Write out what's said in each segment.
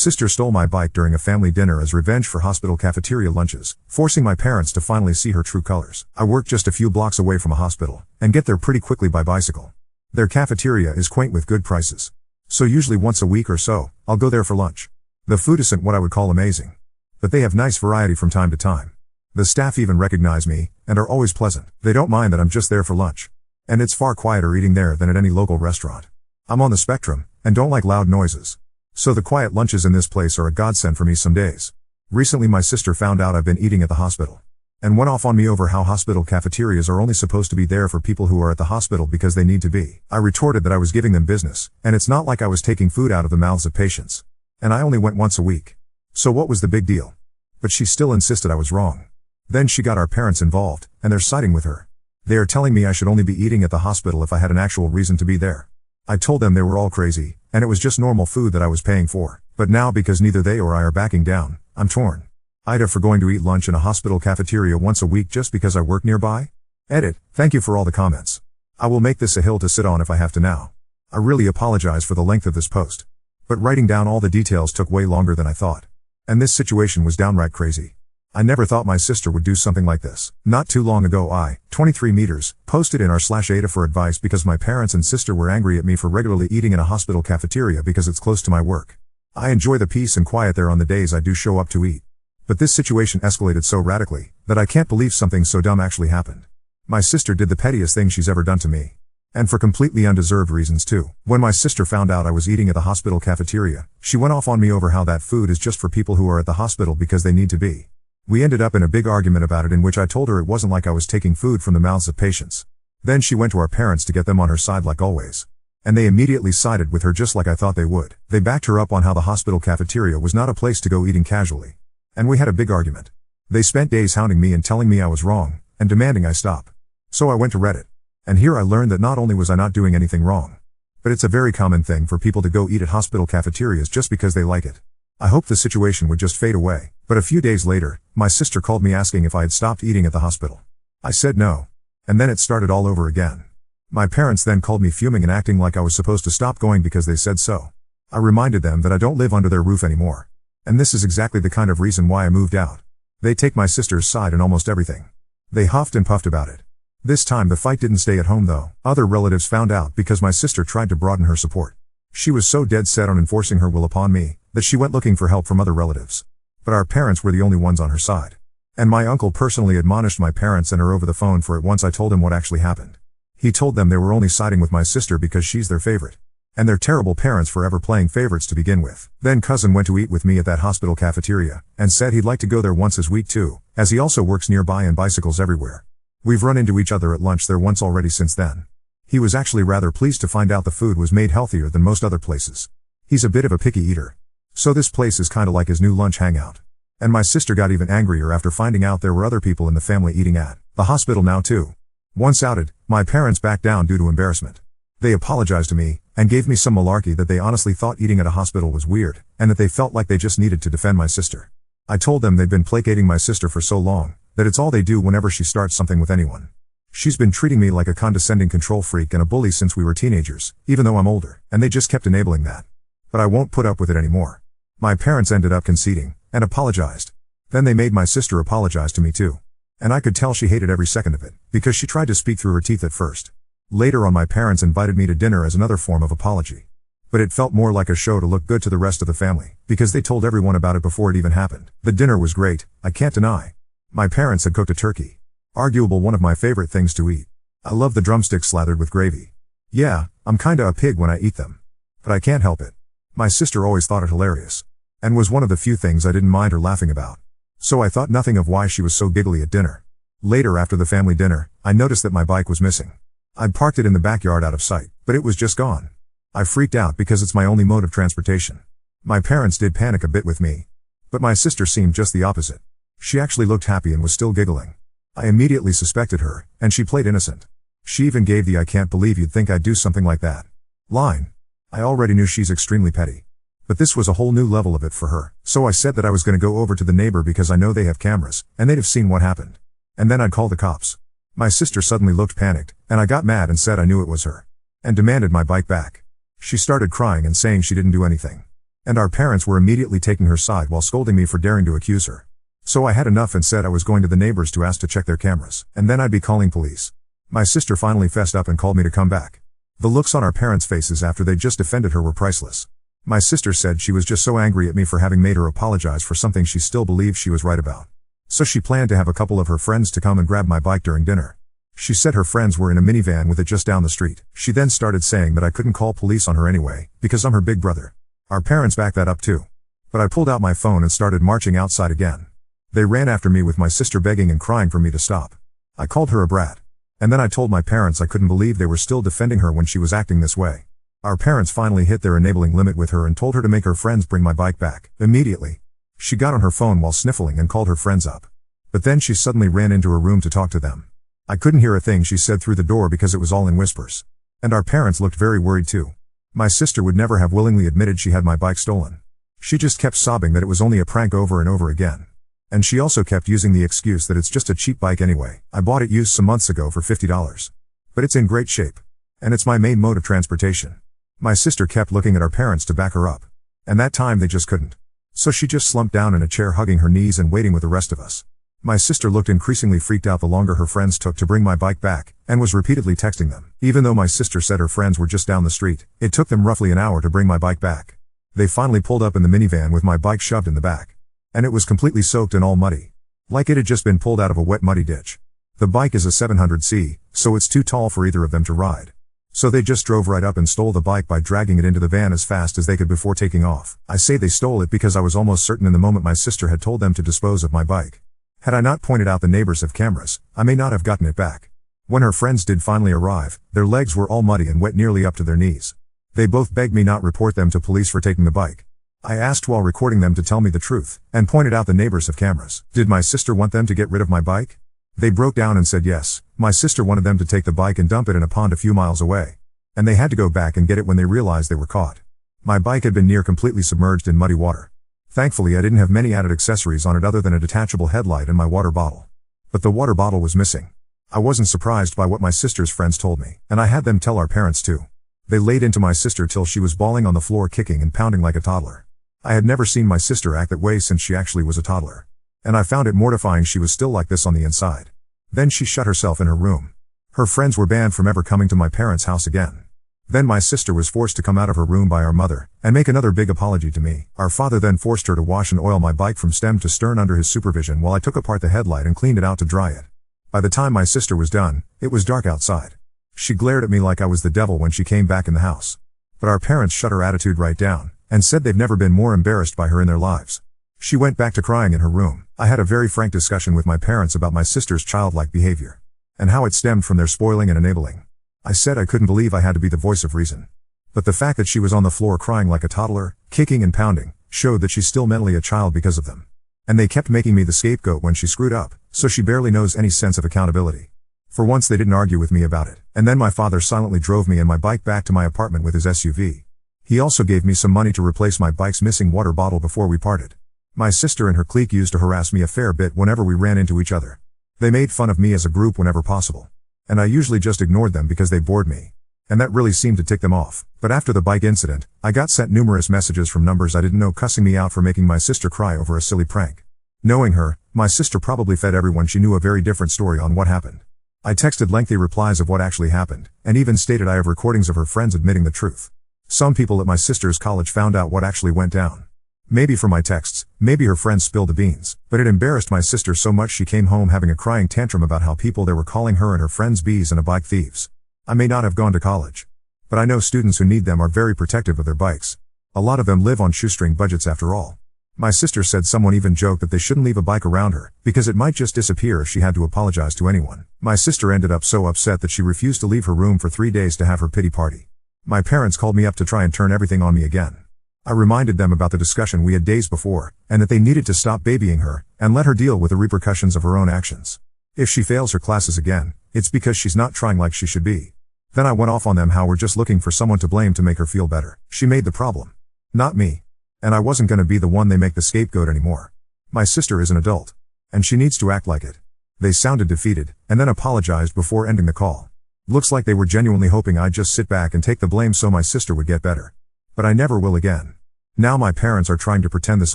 Sister stole my bike during a family dinner as revenge for hospital cafeteria lunches, forcing my parents to finally see her true colors. I work just a few blocks away from a hospital, and get there pretty quickly by bicycle. Their cafeteria is quaint with good prices. So usually once a week or so, I'll go there for lunch. The food isn't what I would call amazing, but they have nice variety from time to time. The staff even recognize me, and are always pleasant. They don't mind that I'm just there for lunch. And it's far quieter eating there than at any local restaurant. I'm on the spectrum, and don't like loud noises. So the quiet lunches in this place are a godsend for me some days. Recently my sister found out I've been eating at the hospital, and went off on me over how hospital cafeterias are only supposed to be there for people who are at the hospital because they need to be. I retorted that I was giving them business, and it's not like I was taking food out of the mouths of patients. And I only went once a week. So what was the big deal? But she still insisted I was wrong. Then she got our parents involved, and they're siding with her. They are telling me I should only be eating at the hospital if I had an actual reason to be there. I told them they were all crazy, and it was just normal food that I was paying for. But now because neither they or I are backing down, I'm torn. Ida for going to eat lunch in a hospital cafeteria once a week just because I work nearby? Edit, thank you for all the comments. I will make this a hill to sit on if I have to now. I really apologize for the length of this post. But writing down all the details took way longer than I thought. And this situation was downright crazy. I never thought my sister would do something like this. Not too long ago I, 23 meters, posted in r/Ada for advice because my parents and sister were angry at me for regularly eating in a hospital cafeteria because it's close to my work. I enjoy the peace and quiet there on the days I do show up to eat. But this situation escalated so radically, that I can't believe something so dumb actually happened. My sister did the pettiest thing she's ever done to me. And for completely undeserved reasons too. When my sister found out I was eating at the hospital cafeteria, she went off on me over how that food is just for people who are at the hospital because they need to be. We ended up in a big argument about it in which I told her it wasn't like I was taking food from the mouths of patients. Then she went to our parents to get them on her side like always. And they immediately sided with her just like I thought they would. They backed her up on how the hospital cafeteria was not a place to go eating casually. And we had a big argument. They spent days hounding me and telling me I was wrong, and demanding I stop. So I went to Reddit. And here I learned that not only was I not doing anything wrong, but it's a very common thing for people to go eat at hospital cafeterias just because they like it. I hoped the situation would just fade away, but a few days later, my sister called me asking if I had stopped eating at the hospital. I said no. And then it started all over again. My parents then called me fuming and acting like I was supposed to stop going because they said so. I reminded them that I don't live under their roof anymore. And this is exactly the kind of reason why I moved out. They take my sister's side in almost everything. They huffed and puffed about it. This time the fight didn't stay at home though. Other relatives found out because my sister tried to broaden her support. She was so dead set on enforcing her will upon me, that she went looking for help from other relatives. But our parents were the only ones on her side. And my uncle personally admonished my parents and her over the phone for it once I told him what actually happened. He told them they were only siding with my sister because she's their favorite. And they're terrible parents for ever playing favorites to begin with. Then cousin went to eat with me at that hospital cafeteria, and said he'd like to go there once this week too, as he also works nearby and bicycles everywhere. We've run into each other at lunch there once already since then. He was actually rather pleased to find out the food was made healthier than most other places. He's a bit of a picky eater. So this place is kinda like his new lunch hangout. And my sister got even angrier after finding out there were other people in the family eating at the hospital now too. Once outed, my parents backed down due to embarrassment. They apologized to me, and gave me some malarkey that they honestly thought eating at a hospital was weird, and that they felt like they just needed to defend my sister. I told them they'd been placating my sister for so long, that it's all they do whenever she starts something with anyone. She's been treating me like a condescending control freak and a bully since we were teenagers, even though I'm older, and they just kept enabling that. But I won't put up with it anymore. My parents ended up conceding, and apologized. Then they made my sister apologize to me too. And I could tell she hated every second of it, because she tried to speak through her teeth at first. Later on my parents invited me to dinner as another form of apology. But it felt more like a show to look good to the rest of the family, because they told everyone about it before it even happened. The dinner was great, I can't deny. My parents had cooked a turkey. Arguable one of my favorite things to eat. I love the drumsticks slathered with gravy. Yeah, I'm kinda a pig when I eat them. But I can't help it. My sister always thought it hilarious. And was one of the few things I didn't mind her laughing about. So I thought nothing of why she was so giggly at dinner. Later after the family dinner, I noticed that my bike was missing. I'd parked it in the backyard out of sight, but it was just gone. I freaked out because it's my only mode of transportation. My parents did panic a bit with me. But my sister seemed just the opposite. She actually looked happy and was still giggling. I immediately suspected her, and she played innocent. She even gave the "I can't believe you'd think I'd do something like that" line. I already knew she's extremely petty. But this was a whole new level of it for her, so I said that I was going to go over to the neighbor because I know they have cameras, and they'd have seen what happened. And then I'd call the cops. My sister suddenly looked panicked, and I got mad and said I knew it was her. And demanded my bike back. She started crying and saying she didn't do anything. And our parents were immediately taking her side while scolding me for daring to accuse her. So I had enough and said I was going to the neighbors to ask to check their cameras, and then I'd be calling police. My sister finally fessed up and called me to come back. The looks on our parents' faces after they'd just defended her were priceless. My sister said she was just so angry at me for having made her apologize for something she still believed she was right about. So she planned to have a couple of her friends to come and grab my bike during dinner. She said her friends were in a minivan with it just down the street. She then started saying that I couldn't call police on her anyway, because I'm her big brother. Our parents backed that up too. But I pulled out my phone and started marching outside again. They ran after me with my sister begging and crying for me to stop. I called her a brat. And then I told my parents I couldn't believe they were still defending her when she was acting this way. Our parents finally hit their enabling limit with her and told her to make her friends bring my bike back, immediately. She got on her phone while sniffling and called her friends up. But then she suddenly ran into her room to talk to them. I couldn't hear a thing she said through the door because it was all in whispers. And our parents looked very worried too. My sister would never have willingly admitted she had my bike stolen. She just kept sobbing that it was only a prank over and over again. And she also kept using the excuse that it's just a cheap bike anyway. I bought it used some months ago for $50. But it's in great shape. And it's my main mode of transportation. My sister kept looking at our parents to back her up. And that time they just couldn't. So she just slumped down in a chair hugging her knees and waiting with the rest of us. My sister looked increasingly freaked out the longer her friends took to bring my bike back, and was repeatedly texting them. Even though my sister said her friends were just down the street, it took them roughly an hour to bring my bike back. They finally pulled up in the minivan with my bike shoved in the back. And it was completely soaked and all muddy. Like it had just been pulled out of a wet muddy ditch. The bike is a 700C, so it's too tall for either of them to ride. So they just drove right up and stole the bike by dragging it into the van as fast as they could before taking off. I say they stole it because I was almost certain in the moment my sister had told them to dispose of my bike. Had I not pointed out the neighbors have cameras, I may not have gotten it back. When her friends did finally arrive, their legs were all muddy and wet nearly up to their knees. They both begged me not report them to police for taking the bike. I asked while recording them to tell me the truth, and pointed out the neighbors have cameras. Did my sister want them to get rid of my bike? They broke down and said yes. My sister wanted them to take the bike and dump it in a pond a few miles away. And they had to go back and get it when they realized they were caught. My bike had been near completely submerged in muddy water. Thankfully I didn't have many added accessories on it other than a detachable headlight and my water bottle. But the water bottle was missing. I wasn't surprised by what my sister's friends told me, and I had them tell our parents too. They laid into my sister till she was bawling on the floor kicking and pounding like a toddler. I had never seen my sister act that way since she actually was a toddler. And I found it mortifying she was still like this on the inside. Then she shut herself in her room. Her friends were banned from ever coming to my parents' house again. Then my sister was forced to come out of her room by our mother, and make another big apology to me. Our father then forced her to wash and oil my bike from stem to stern under his supervision while I took apart the headlight and cleaned it out to dry it. By the time my sister was done, it was dark outside. She glared at me like I was the devil when she came back in the house. But our parents shut her attitude right down, and said they've never been more embarrassed by her in their lives. She went back to crying in her room. I had a very frank discussion with my parents about my sister's childlike behavior, and how it stemmed from their spoiling and enabling. I said I couldn't believe I had to be the voice of reason. But the fact that she was on the floor crying like a toddler, kicking and pounding, showed that she's still mentally a child because of them. And they kept making me the scapegoat when she screwed up, so she barely knows any sense of accountability. For once they didn't argue with me about it, and then my father silently drove me and my bike back to my apartment with his SUV. He also gave me some money to replace my bike's missing water bottle before we parted. My sister and her clique used to harass me a fair bit whenever we ran into each other. They made fun of me as a group whenever possible. And I usually just ignored them because they bored me. And that really seemed to tick them off. But after the bike incident, I got sent numerous messages from numbers I didn't know cussing me out for making my sister cry over a silly prank. Knowing her, my sister probably fed everyone she knew a very different story on what happened. I texted lengthy replies of what actually happened, and even stated I have recordings of her friends admitting the truth. Some people at my sister's college found out what actually went down. Maybe from my texts, maybe her friends spilled the beans, but it embarrassed my sister so much she came home having a crying tantrum about how people there were calling her and her friends bees and a bike thieves. I may not have gone to college, but I know students who need them are very protective of their bikes. A lot of them live on shoestring budgets after all. My sister said someone even joked that they shouldn't leave a bike around her, because it might just disappear if she had to apologize to anyone. My sister ended up so upset that she refused to leave her room for 3 days to have her pity party. My parents called me up to try and turn everything on me again. I reminded them about the discussion we had days before, and that they needed to stop babying her, and let her deal with the repercussions of her own actions. If she fails her classes again, it's because she's not trying like she should be. Then I went off on them how we're just looking for someone to blame to make her feel better. She made the problem. Not me. And I wasn't gonna be the one they make the scapegoat anymore. My sister is an adult. And she needs to act like it. They sounded defeated, and then apologized before ending the call. Looks like they were genuinely hoping I'd just sit back and take the blame so my sister would get better. But I never will again. Now my parents are trying to pretend this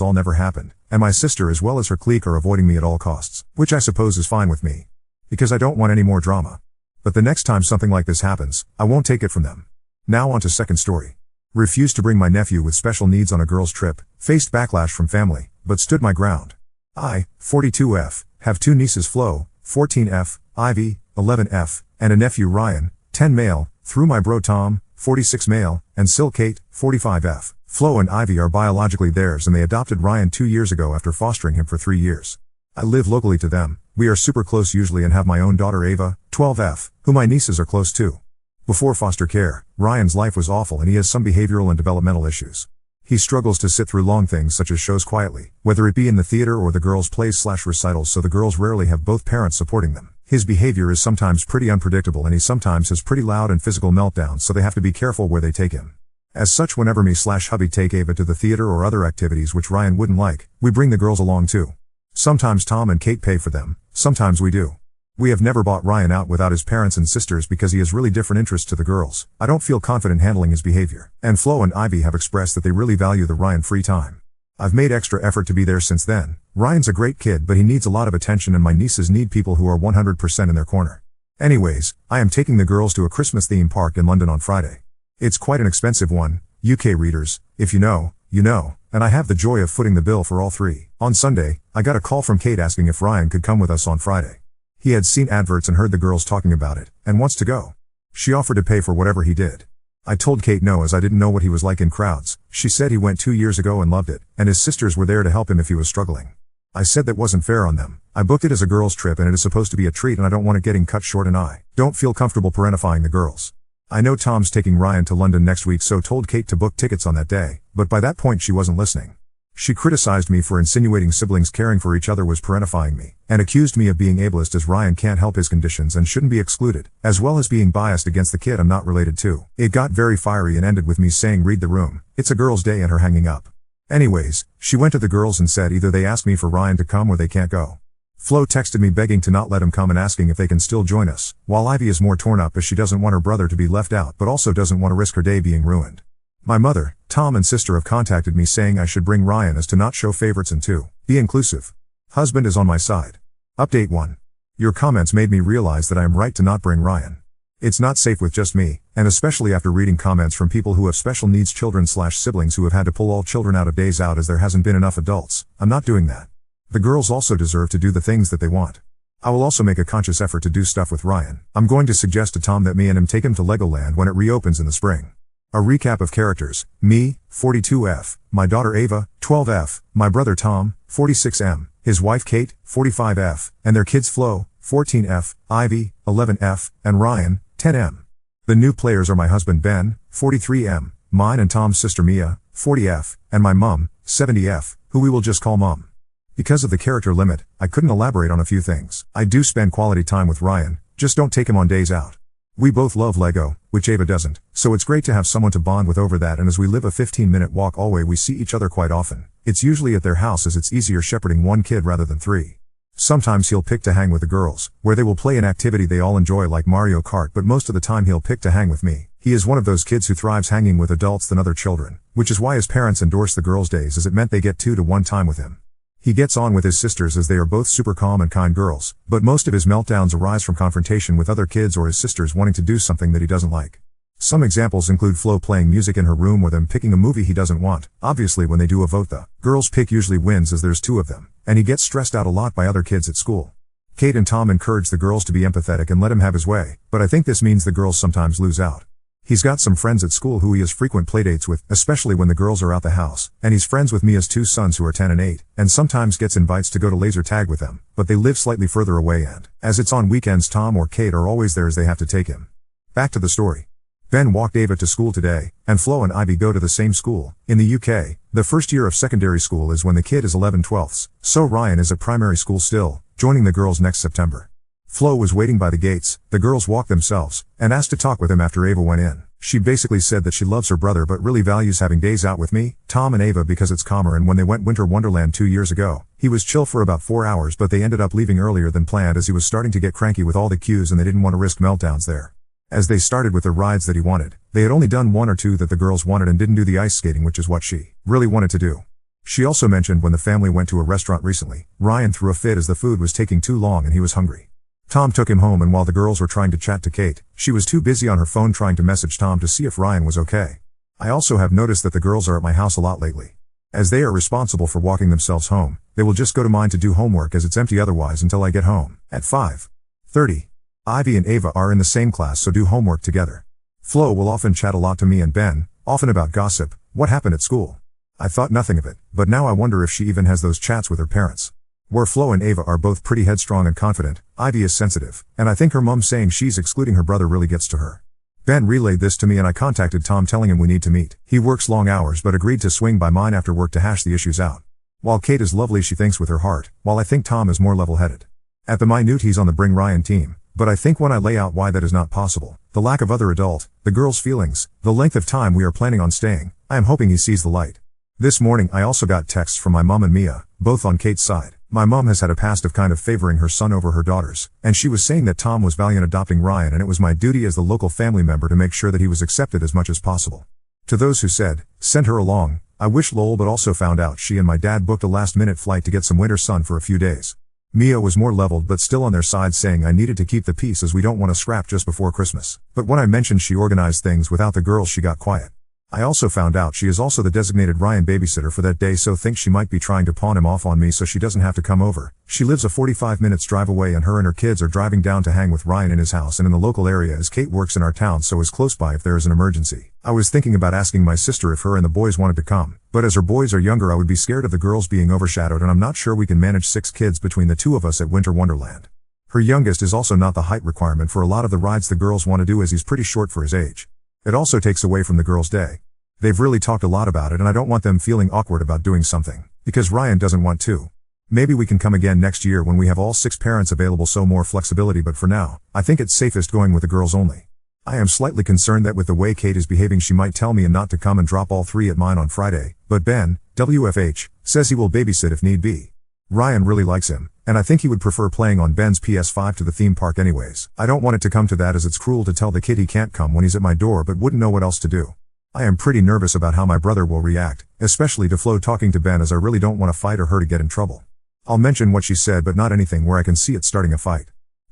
all never happened, and my sister as well as her clique are avoiding me at all costs, which I suppose is fine with me. Because I don't want any more drama. But the next time something like this happens, I won't take it from them. Now on to second story. Refused to bring my nephew with special needs on a girls' trip, faced backlash from family, but stood my ground. I, 42F, have two nieces Flo, 14F, Ivy, 11F, and a nephew Ryan, 10 male, through my bro Tom, 46 male, and Sil Kate, 45F. Flo and Ivy are biologically theirs and they adopted Ryan 2 years ago after fostering him for 3 years. I live locally to them, we are super close usually and have my own daughter Ava, 12F, who my nieces are close to. Before foster care, Ryan's life was awful and he has some behavioral and developmental issues. He struggles to sit through long things such as shows quietly, whether it be in the theater or the girls' plays/recitals, so the girls rarely have both parents supporting them. His behavior is sometimes pretty unpredictable and he sometimes has pretty loud and physical meltdowns, so they have to be careful where they take him. As such, whenever me/hubby take Ava to the theater or other activities which Ryan wouldn't like, we bring the girls along too. Sometimes Tom and Kate pay for them, sometimes we do. We have never bought Ryan out without his parents and sisters because he has really different interests to the girls. I don't feel confident handling his behavior. And Flo and Ivy have expressed that they really value the Ryan free time. I've made extra effort to be there since then. Ryan's a great kid but he needs a lot of attention and my nieces need people who are 100% in their corner. Anyways, I am taking the girls to a Christmas theme park in London on Friday. It's quite an expensive one, UK readers, if you know, you know, and I have the joy of footing the bill for all three. On Sunday, I got a call from Kate asking if Ryan could come with us on Friday. He had seen adverts and heard the girls talking about it, and wants to go. She offered to pay for whatever he did. I told Kate no as I didn't know what he was like in crowds. She said he went 2 years ago and loved it, and his sisters were there to help him if he was struggling. I said that wasn't fair on them. I booked it as a girls' trip and it is supposed to be a treat and I don't want it getting cut short and I don't feel comfortable parentifying the girls. I know Tom's taking Ryan to London next week so told Kate to book tickets on that day, but by that point she wasn't listening. She criticized me for insinuating siblings caring for each other was parentifying me, and accused me of being ableist as Ryan can't help his conditions and shouldn't be excluded, as well as being biased against the kid I'm not related to. It got very fiery and ended with me saying read the room, it's a girl's day and her hanging up. Anyways, she went to the girls and said either they ask me for Ryan to come or they can't go. Flo texted me begging to not let him come and asking if they can still join us, while Ivy is more torn up as she doesn't want her brother to be left out but also doesn't want to risk her day being ruined. My mother, Tom and sister have contacted me saying I should bring Ryan as to not show favorites and to be inclusive. Husband is on my side. Update 1. Your comments made me realize that I am right to not bring Ryan. It's not safe with just me, and especially after reading comments from people who have special needs children/siblings who have had to pull all children out of days out as there hasn't been enough adults. I'm not doing that. The girls also deserve to do the things that they want. I will also make a conscious effort to do stuff with Ryan. I'm going to suggest to Tom that me and him take him to Legoland when it reopens in the spring. A recap of characters: me, 42F, my daughter Ava, 12F, my brother Tom, 46M, his wife Kate, 45F, and their kids Flo, 14F, Ivy, 11F, and Ryan, 10M. The new players are my husband Ben, 43M, mine and Tom's sister Mia, 40F, and my mum, 70F, who we will just call Mum. Because of the character limit, I couldn't elaborate on a few things. I do spend quality time with Ryan, just don't take him on days out. We both love Lego, which Ava doesn't, so it's great to have someone to bond with over that, and as we live a 15-minute walk away we see each other quite often. It's usually at their house as it's easier shepherding one kid rather than 3. Sometimes he'll pick to hang with the girls, where they will play an activity they all enjoy like Mario Kart, but most of the time he'll pick to hang with me. He is one of those kids who thrives hanging with adults than other children, which is why his parents endorsed the girls' days as it meant they get 2-to-1 time with him. He gets on with his sisters as they are both super calm and kind girls, but most of his meltdowns arise from confrontation with other kids or his sisters wanting to do something that he doesn't like. Some examples include Flo playing music in her room or them picking a movie he doesn't want. Obviously when they do a vote the girls' pick usually wins as there's 2 of them, and he gets stressed out a lot by other kids at school. Kate and Tom encourage the girls to be empathetic and let him have his way, but I think this means the girls sometimes lose out. He's got some friends at school who he has frequent playdates with, especially when the girls are out the house, and he's friends with Mia's 2 sons who are 10 and 8, and sometimes gets invites to go to laser tag with them, but they live slightly further away and, as it's on weekends, Tom or Kate are always there as they have to take him. Back to the story. Ben walked Ava to school today, and Flo and Ivy go to the same school. In the UK, the first year of secondary school is when the kid is 11/12, so Ryan is at primary school still, joining the girls next September. Flo was waiting by the gates, the girls walked themselves, and asked to talk with him after Ava went in. She basically said that she loves her brother but really values having days out with me, Tom and Ava because it's calmer, and when they went Winter Wonderland 2 years ago, he was chill for about 4 hours but they ended up leaving earlier than planned as he was starting to get cranky with all the cues and they didn't want to risk meltdowns there. As they started with the rides that he wanted, they had only done one or two that the girls wanted and didn't do the ice skating, which is what she really wanted to do. She also mentioned when the family went to a restaurant recently, Ryan threw a fit as the food was taking too long and he was hungry. Tom took him home, and while the girls were trying to chat to Kate, she was too busy on her phone trying to message Tom to see if Ryan was okay. I also have noticed that the girls are at my house a lot lately. As they are responsible for walking themselves home, they will just go to mine to do homework as it's empty otherwise until I get home. At 5:30. Ivy and Ava are in the same class, so do homework together. Flo will often chat a lot to me and Ben, often about gossip, what happened at school. I thought nothing of it, but now I wonder if she even has those chats with her parents. Where Flo and Ava are both pretty headstrong and confident, Ivy is sensitive, and I think her mom saying she's excluding her brother really gets to her. Ben relayed this to me and I contacted Tom telling him we need to meet. He works long hours but agreed to swing by mine after work to hash the issues out. While Kate is lovely, she thinks with her heart, while I think Tom is more level-headed. At the minute he's on the Bring Ryan team, but I think when I lay out why that is not possible, the lack of other adult, the girl's feelings, the length of time we are planning on staying, I am hoping he sees the light. This morning I also got texts from my mom and Mia, both on Kate's side. My mom has had a past of kind of favoring her son over her daughters, and she was saying that Tom was valiant adopting Ryan and it was my duty as the local family member to make sure that he was accepted as much as possible. To those who said, send her along, I wish lol, but also found out she and my dad booked a last-minute flight to get some winter sun for a few days. Mia was more leveled but still on their side, saying I needed to keep the peace as we don't want to scrap just before Christmas. But when I mentioned she organized things without the girls, she got quiet. I also found out she is also the designated Ryan babysitter for that day, so thinks she might be trying to pawn him off on me so she doesn't have to come over. She lives a 45 minutes drive away and her kids are driving down to hang with Ryan in his house and in the local area, as Kate works in our town so is close by if there is an emergency. I was thinking about asking my sister if her and the boys wanted to come, but as her boys are younger I would be scared of the girls being overshadowed and I'm not sure we can manage 6 kids between the two of us at Winter Wonderland. Her youngest is also not the height requirement for a lot of the rides the girls want to do as he's pretty short for his age. It also takes away from the girls' day. They've really talked a lot about it and I don't want them feeling awkward about doing something, because Ryan doesn't want to. Maybe we can come again next year when we have all 6 parents available, so more flexibility, but for now, I think it's safest going with the girls only. I am slightly concerned that with the way Kate is behaving she might tell me and not to come and drop all 3 at mine on Friday, but Ben, WFH, says he will babysit if need be. Ryan really likes him, and I think he would prefer playing on Ben's PS5 to the theme park anyways. I don't want it to come to that, as it's cruel to tell the kid he can't come when he's at my door but wouldn't know what else to do. I am pretty nervous about how my brother will react, especially to Flo talking to Ben, as I really don't want to fight or her to get in trouble. I'll mention what she said but not anything where I can see it starting a fight.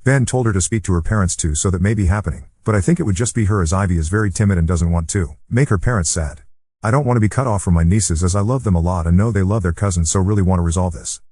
Ben told her to speak to her parents too, so that may be happening, but I think it would just be her, as Ivy is very timid and doesn't want to make her parents sad. I don't want to be cut off from my nieces as I love them a lot and know they love their cousins, so really want to resolve this.